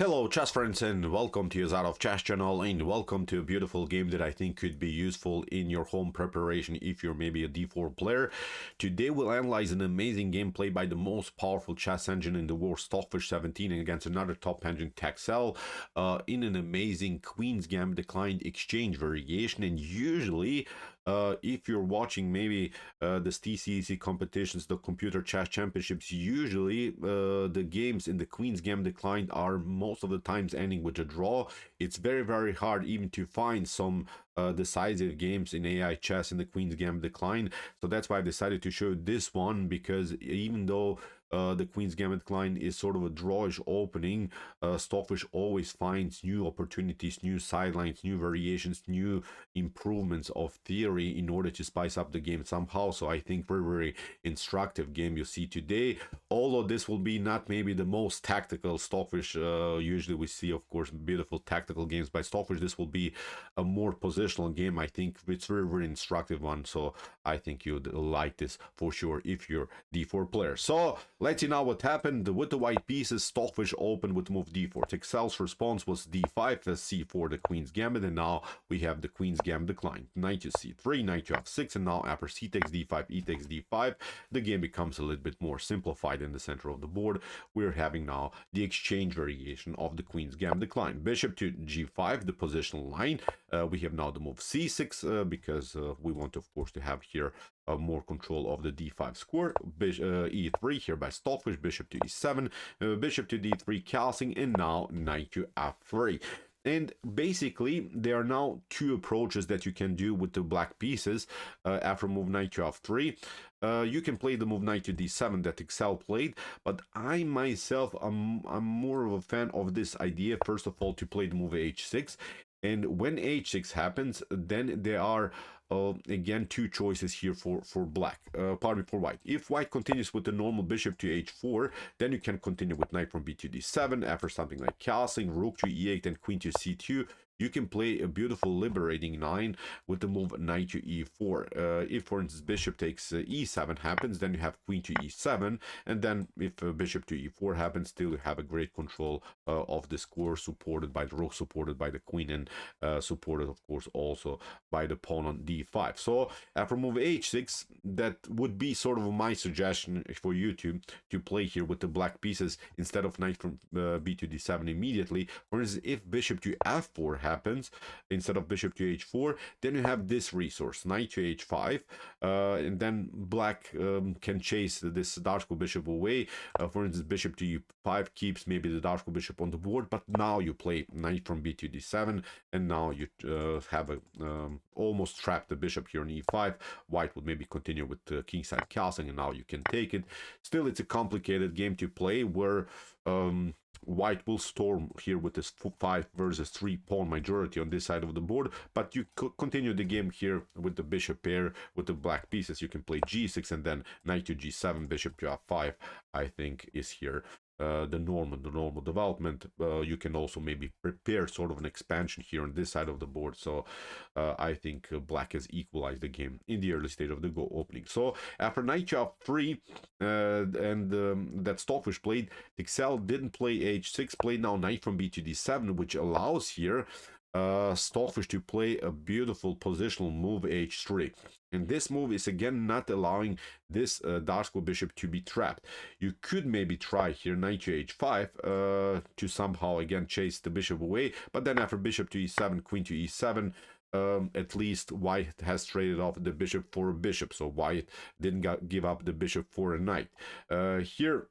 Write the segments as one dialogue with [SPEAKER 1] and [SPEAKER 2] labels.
[SPEAKER 1] Hello chess friends and welcome to your Out of Chess channel and welcome to a beautiful game that I think could be useful in your home preparation if you're maybe a d4 player. Today we'll analyze an amazing game played by the most powerful chess engine in the world, Stockfish 17, against another top engine, Texel, in an amazing Queen's Gambit declined exchange variation. And usually if you're watching maybe the TCEC competitions, the computer chess championships, usually the games in the Queen's Gambit declined are most of the times ending with a draw. It's very hard even to find some decisive games in AI chess in the Queen's Gambit decline. So that's why I decided to show this one, because even though the Queen's Gambit decline is sort of a drawish opening, Stockfish always finds new opportunities, new sidelines, new variations, new improvements of theory in order to spice up the game somehow. So I think very instructive game you see today. Although this will be not maybe the most tactical Stockfish, usually we see of course beautiful tactical games by Stockfish. This will be a more positional game. I think it's very instructive one, so I think you'd like this for sure if you're d4 player. So let's see now what happened with the white pieces. Stockfish opened with move d4. Texel's response was d5 as c4 the Queen's Gambit, and now we have the Queen's Gambit decline. Knight to c3, knight to f6, and now after c takes d5, e takes d5, the game becomes a little bit more simplified in the center of the board. We're having now the exchange variation of the Queen's Gambit decline. Bishop to g5, the positional line. We have now the move c6 because we want of course to have here more control of the d5 square. E3 here by Stockfish, bishop to e7, bishop to d3 calcing, and now knight to f3. And basically, there are now two approaches that you can do with the black pieces after move knight to f3. You can play the move knight to d7 that Texel played, but I myself I'm more of a fan of this idea. First of all, to play the move h6, and when h6 happens, then there are again two choices here for black, pardon me, for white. If white continues with the normal bishop to h4, then you can continue with knight from b to d7 after something like castling, rook to e8, and queen to c2. You can play a beautiful liberating line with the move knight to e4. If, for instance, bishop takes e7 happens, then you have queen to e7, and then if bishop to e4 happens, still you have a great control of the square, supported by the rook, supported by the queen, and supported, of course, also by the pawn on d5. So after move h6, that would be sort of my suggestion for you to play here with the black pieces instead of knight from b to d7 immediately. For instance, if bishop to f4 happens instead of bishop to h4, then you have this resource, knight to h5, and then black can chase this dark square bishop away. For instance, bishop to e5 keeps maybe the dark square bishop on the board, but now you play knight from b to d7, and now you have a almost trapped the bishop here on e5. White would maybe continue with the kingside castling, and now you can take it. Still, it's a complicated game to play where white will storm here with this 5 versus 3 pawn majority on this side of the board, but you could continue the game here with the bishop pair with the black pieces. You can play g6 and then knight to g7, bishop to f5, I think is here the normal development. You can also maybe prepare sort of an expansion here on this side of the board. So I think black has equalized the game in the early stage of the go opening. So after knight to f3 and that Stockfish played, Texel didn't play h6, played now knight from b to d7, which allows here Stockfish to play a beautiful positional move h3, and this move is again not allowing this dark square bishop to be trapped. You could maybe try here knight to h5 to somehow again chase the bishop away, but then after bishop to e7, queen to e7, at least white has traded off the bishop for a bishop, so white didn't give up the bishop for a knight. Here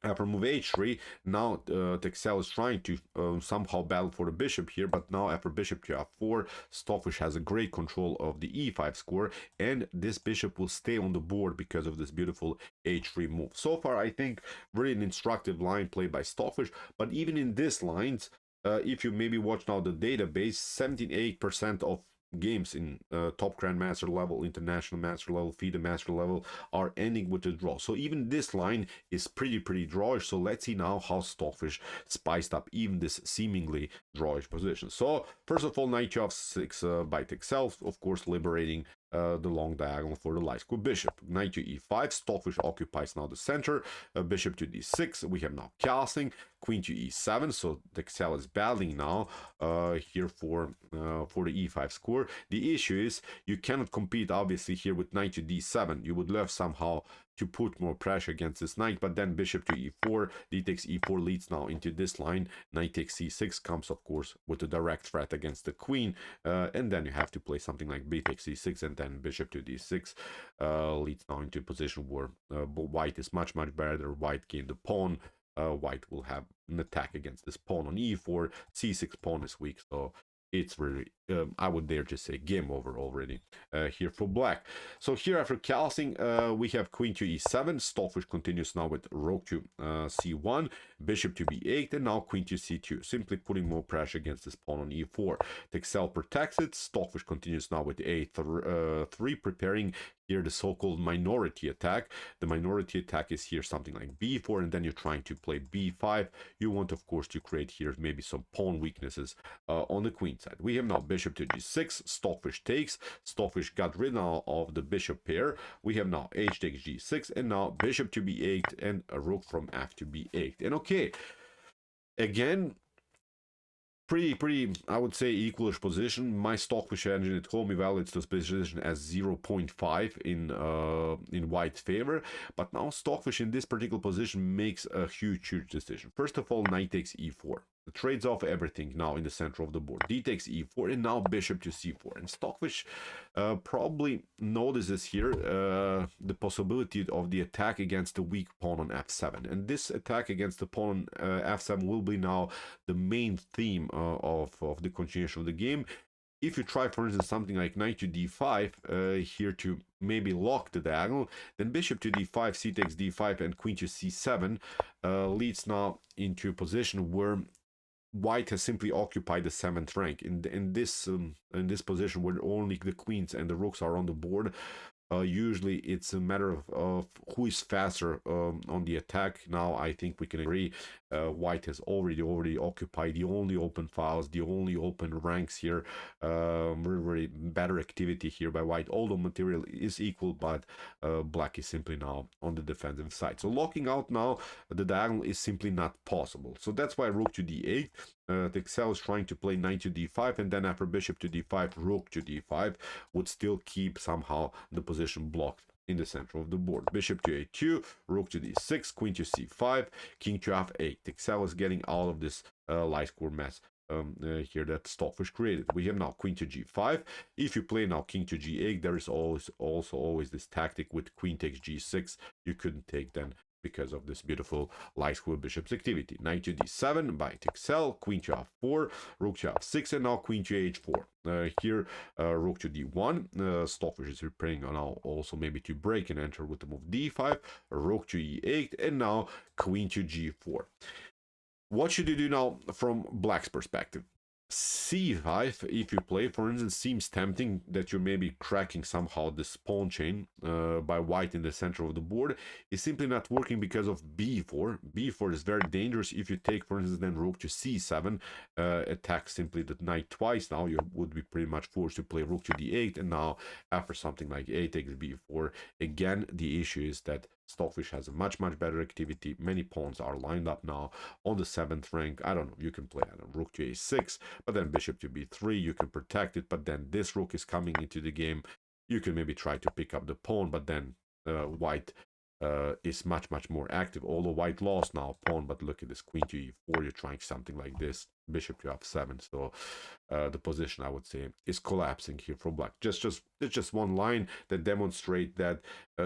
[SPEAKER 1] after move h3, now Texel is trying to somehow battle for the bishop here, but now after bishop to f4, Stockfish has a great control of the e5 square, and this bishop will stay on the board because of this beautiful h3 move. So far, I think very an instructive line played by Stockfish, but even in these lines, if you maybe watch now the database, 78% of games in top grandmaster level, international master level, FIDE master level are ending with a draw. So even this line is pretty drawish. So let's see now how Stockfish spiced up even this seemingly drawish position. So first of all, knight to f6 by Texel, of course liberating the long diagonal for the light square bishop. Knight to e5, Stockfish occupies now the center, bishop to d6, we have now castling, queen to e7, so Texel is battling now here for the e5 score. The issue is you cannot compete obviously here with knight to d7. You would love somehow to put more pressure against this knight, but then bishop to e4, d takes e4 leads now into this line, knight takes c6 comes of course with a direct threat against the queen, and then you have to play something like b takes c6, and then bishop to d6 leads now into a position where white is much better. White gained the pawn, white will have an attack against this pawn on e4, c6 pawn is weak, so it's really, I would dare to say, game over already here for black. So here after casting, we have queen to e7, Stockfish continues now with rook to c1, bishop to b8, and now queen to c2, simply putting more pressure against this pawn on e4. Texel protects it, Stockfish continues now with a3, preparing here the so-called minority attack. The minority attack is here something like b4, and then you're trying to play b5. You want, of course, to create here maybe some pawn weaknesses on the queen side. We have now bishop to g6, Stockfish takes. Stockfish got rid now of the bishop pair. We have now h takes g6, and now bishop to b8 and a rook from f to b8. And okay, again, pretty I would say equalish position. My Stockfish engine at home evaluates this position as 0.5 in white's favor, but now Stockfish in this particular position makes a huge decision. First of all, knight takes e4. It trades off everything now in the center of the board. D takes e4, and now bishop to c4. And Stockfish probably notices here the possibility of the attack against the weak pawn on f7. And this attack against the pawn on f7 will be now the main theme of the continuation of the game. If you try, for instance, something like knight to d5 here to maybe lock the diagonal, then bishop to d5, c takes d5, and queen to c7 leads now into a position where white has simply occupied the 7th rank. In this position where only the queens and the rooks are on the board, usually it's a matter of who is faster on the attack. Now I think we can agree white has already occupied the only open files, the only open ranks here. Very better activity here by white, although material is equal, but black is simply now on the defensive side. So locking out now the diagonal is simply not possible. So that's why rook to d8. Texel is trying to play knight to d5, and then after bishop to d5, rook to d5 would still keep somehow the position blocked in the center of the board. Bishop to a2, rook to d6, queen to c5, king to f8. Texel is getting out of this light square mess here that Stockfish created. We have now queen to g5. If you play now king to g8, there is always this tactic with queen takes g6. You couldn't take then because of this beautiful light square bishop's activity. Knight to d7 by Texel, queen to f4, rook to f6, and now queen to h4. Here, rook to d1. Stockfish is preparing now also maybe to break and enter with the move d5, rook to e8, and now queen to g4. What should you do now from black's perspective? c5, if you play, for instance, seems tempting that you're maybe cracking somehow this pawn chain by white in the center of the board. Is simply not working because of b4. b4 is very dangerous. If you take, for instance, then rook to c7, attack simply the knight twice, now you would be pretty much forced to play rook to d8, and now after something like a takes b4, again, the issue is that Stockfish has a much better activity. Many pawns are lined up now on the 7th rank. I don't know, you can play rook to a6, but then bishop to b3, you can protect it, but then this rook is coming into the game. You can maybe try to pick up the pawn, but then white is much more active, although white lost now pawn. But look at this, queen to e4, you're trying something like this, bishop to f7. So the position, I would say, is collapsing here for black. It's just one line that demonstrates that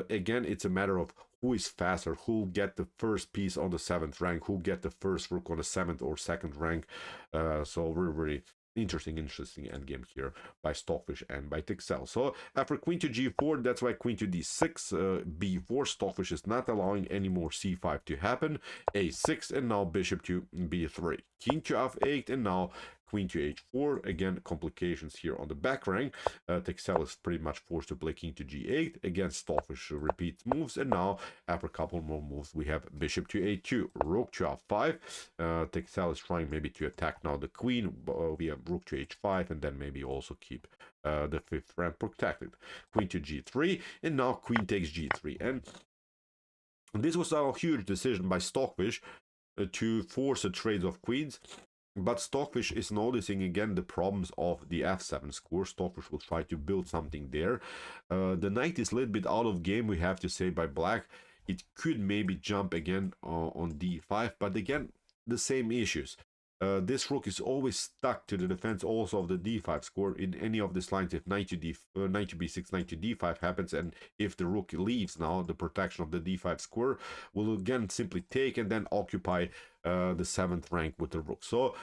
[SPEAKER 1] again, it's a matter of who is faster, who'll get the first piece on the 7th rank, who'll get the first rook on the 7th or 2nd rank. So very interesting endgame here by Stockfish and by Texel. So after queen to g4, that's why queen to d6, b4, Stockfish is not allowing any more c5 to happen, a6, and now bishop to b3, king to f8, and now queen to h4. Again, complications here on the back rank. Texel is pretty much forced to play king to g8. Again, Stockfish repeats moves, and now after a couple more moves, we have bishop to a2, rook to f5. Texel is trying maybe to attack now the queen. We have rook to h5, and then maybe also keep the fifth rank protected. Queen to g3, and now queen takes g3. And this was a huge decision by Stockfish to force a trade of queens. But Stockfish is noticing again the problems of the f7 score. Stockfish will try to build something there. The knight is a little bit out of game, we have to say, by black. It could maybe jump again on d5, but again, the same issues. This rook is always stuck to the defense also of the d5 score in any of these lines. If knight to b6, knight to d5 happens, and if the rook leaves now, the protection of the d5 square will again simply take and then occupy the 7th rank with the rook. So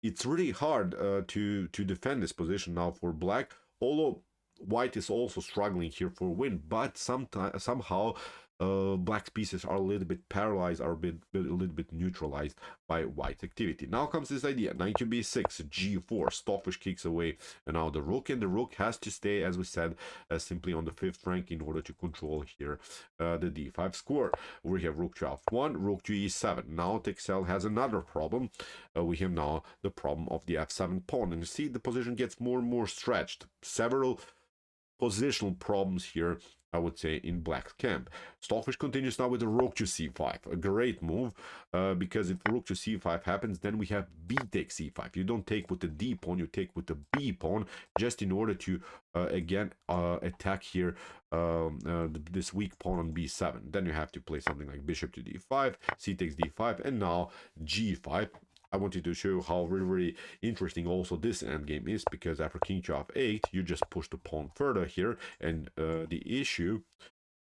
[SPEAKER 1] it's really hard to defend this position now for black, although white is also struggling here for win, but somehow black's pieces are a little bit paralyzed, are a little bit neutralized by white activity. Now comes this idea: knight to b6, g4. Stockfish kicks away and now the rook, and the rook has to stay, as we said, simply on the 5th rank in order to control here the d5 square. We have rook to f1, rook to e7. Now Texel has another problem. We have now the problem of the f7 pawn, and you see the position gets more and more stretched. Several positional problems here, I would say, in black's camp. Stockfish continues now with the rook to c5, a great move, because if rook to c5 happens, then we have b takes c5. You don't take with the d pawn, you take with the b pawn, just in order to again attack here this weak pawn on b7. Then you have to play something like bishop to d5, c takes d5, and now g5. I wanted to show how really interesting also this endgame is, because after king to f8, you just push the pawn further here, and the issue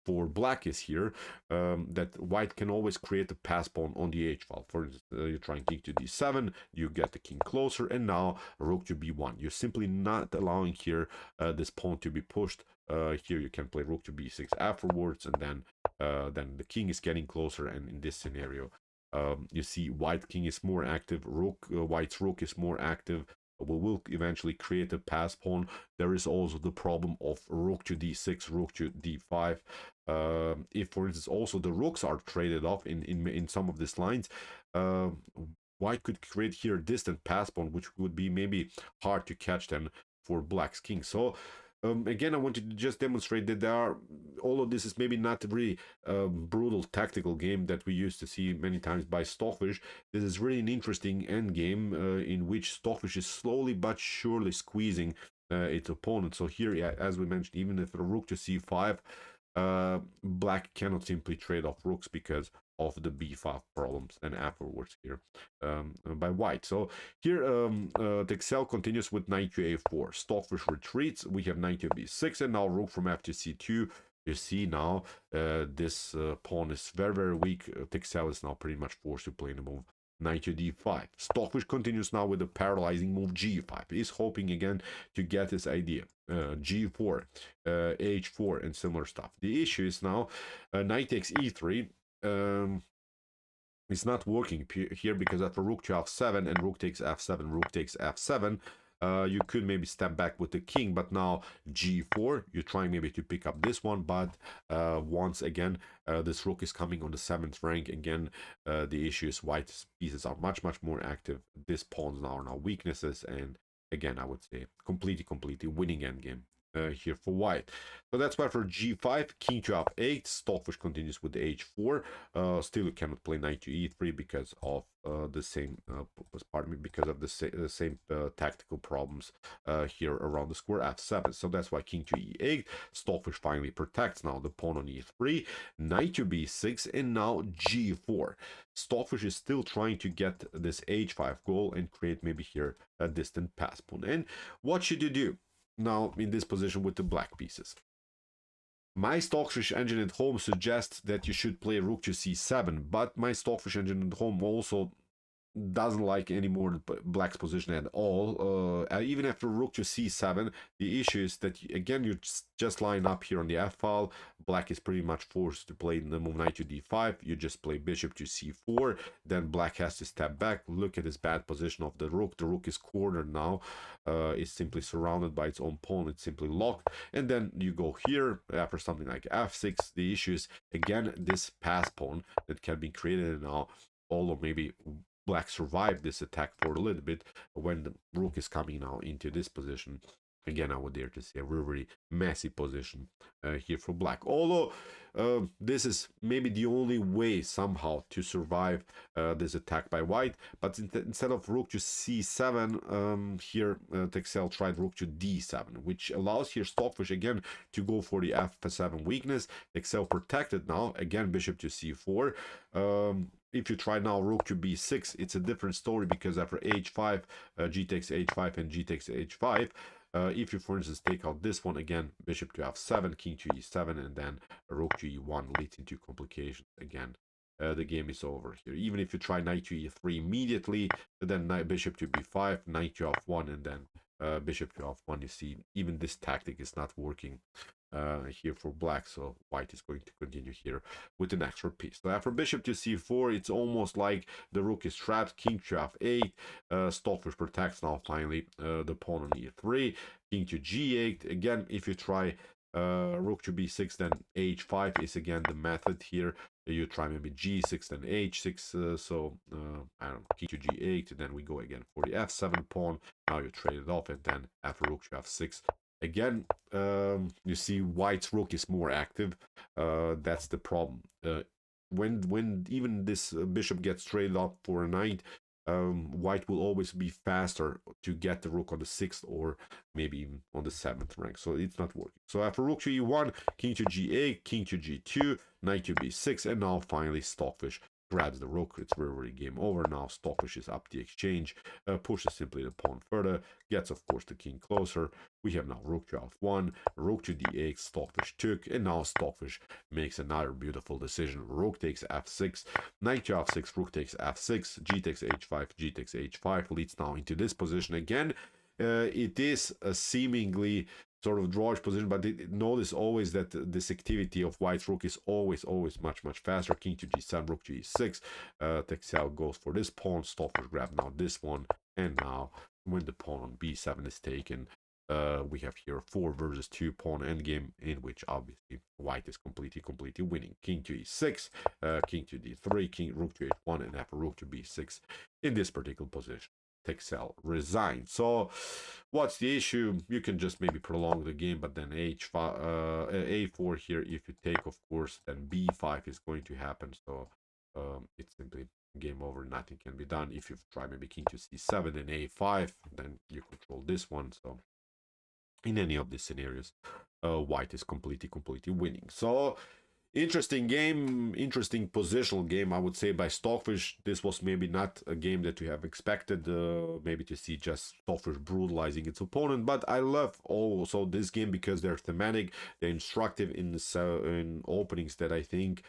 [SPEAKER 1] for black is here that white can always create a pass pawn on the h file. For instance, you're trying king to d7, you get the king closer, and now rook to b1. You're simply not allowing here this pawn to be pushed. Here you can play rook to b6 afterwards, and then the king is getting closer, and in this scenario, you see white king is more active, white's rook is more active. We will eventually create a pass pawn. There is also the problem of rook to d6, rook to d5. If, for instance, also the rooks are traded off in some of these lines, white could create here a distant pass pawn, which would be maybe hard to catch then for black's king. So again, I wanted to just demonstrate that all of this is maybe not a really brutal tactical game that we used to see many times by Stockfish. This is really an interesting end game in which Stockfish is slowly but surely squeezing its opponent. So here, yeah, as we mentioned, even if a rook to c5, black cannot simply trade off rooks because of the b5 problems and afterwards here by white. So here Texel continues with knight to a4. Stockfish retreats. We have knight to b6, and now rook from f to c2. You see now this pawn is very weak. Texel is now pretty much forced to play the move knight to d5. Stockfish continues now with the paralyzing move g5. He's hoping again to get this idea. G4, h4, and similar stuff. The issue is now knight takes e3. It's not working here, because after rook to f7 and rook takes f7, rook takes f7, you could maybe step back with the king, but now g4, you're trying maybe to pick up this one, but once again this rook is coming on the 7th rank. Again, the issue is white's pieces are much more active. This pawns now are now weaknesses, and again, I would say completely winning endgame here for white. So that's why for g5, king to f8, Stockfish continues with the h4. Still, you cannot play knight to e3 because of the same because of the same tactical problems here around the square f7. So that's why king to e8. Stockfish finally protects now the pawn on e3, knight to b6, and now g4. Stockfish is still trying to get this h5 goal and create maybe here a distant pass pawn. And what should you do now in this position with the black pieces? My Stockfish engine at home suggests that you should play rook to c7, but my Stockfish engine at home also doesn't like anymore black's position at all. Even after rook to c7, the issue is that again you just line up here on the f file. Black is pretty much forced to play the move knight to d5. You just play bishop to c4. Then black has to step back. Look at this bad position of the rook. The rook is cornered now. It's simply surrounded by its own pawn. It's simply locked. And then you go here after something like f6. The issue is again this pass pawn that can be created now. Although maybe black survived this attack for a little bit, when the rook is coming now into this position. Again, I would dare to say a very, very messy position here for black. Although this is maybe the only way somehow to survive this attack by white. But instead of rook to c7, here Texel tried rook to d7, which allows here Stockfish again to go for the f7 weakness. Texel protected now, again bishop to c4. If you try now rook to b6, it's a different story, because after h5, g takes h5 and g takes h5. If you, for instance, take out this one, again, bishop to f7, king to e7, and then rook to e1 leads into complications again. The game is over here. Even if you try knight to e3 immediately, then bishop to b5, knight to f1, and then bishop to f1, you see, even this tactic is not working here for black, so white is going to continue here with an extra piece. So after bishop to c4, it's almost like the rook is trapped. King to f8, Stockfish protects now finally the pawn on e3, king to g8. Again, if you try rook to b6, then h5 is again the method here. You try maybe g6, then h6, so I don't know, king to g8, and then we go again for the f7 pawn. Now you trade it off, and then after rook to f6, again, you see white's rook is more active. That's the problem. When even this bishop gets traded up for a knight, white will always be faster to get the rook on the 6th or maybe even on the 7th rank. So it's not working. So after rook to e1, king to g8, king to g2, knight to b6, and now finally Stockfish grabs the rook. It's very, very game over. Now Stockfish is up the exchange, pushes simply the pawn further, gets of course the king closer. We have now rook to f1, rook to d8, Stockfish took, and now Stockfish makes another beautiful decision. Rook takes f6, knight to f6, rook takes f6, g takes h5, g takes h5, leads now into this position again. It is a seemingly sort of drawish position, but notice always that this activity of white's rook is always much faster. King to g7, rook to e6. Texel goes for this pawn. Stockfish grab now this one, and now when the pawn on b7 is taken, we have here 4 versus 2 pawn endgame, in which obviously white is completely winning. King to e6, king to d3, king rook to h1, and after rook to b6 in this particular position. Texel resigned. So what's the issue? You can just maybe prolong the game, but then h5, a4 here, if you take, of course, then b5 is going to happen. So it's simply game over. Nothing can be done. If you try maybe king to c7 and a5, then you control this one. So in any of these scenarios, white is completely winning. So interesting game, interesting positional game, I would say, by Stockfish. This was maybe not a game that you have expected, maybe to see just Stockfish brutalizing its opponent, but I love also this game because they're thematic, they're instructive in openings that I think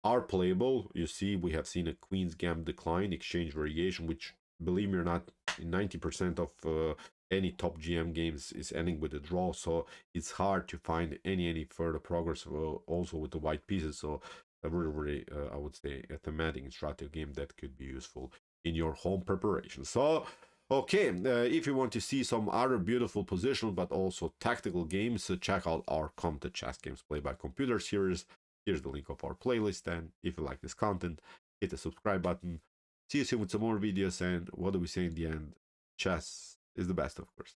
[SPEAKER 1] are playable. You see, we have seen a Queen's Gambit decline, exchange variation, which, believe me or not, in 90% of any top GM games is ending with a draw, so it's hard to find any further progress also with the white pieces. So a very I would say a thematic and strategy game that could be useful in your home preparation. So okay, if you want to see some other beautiful positional but also tactical games, check out our Come to Chess Games Play by Computer series. Here's the link of our playlist, and if you like this content, hit the subscribe button. See you soon with some more videos, and what do we say in the end? Chess is the best, of course.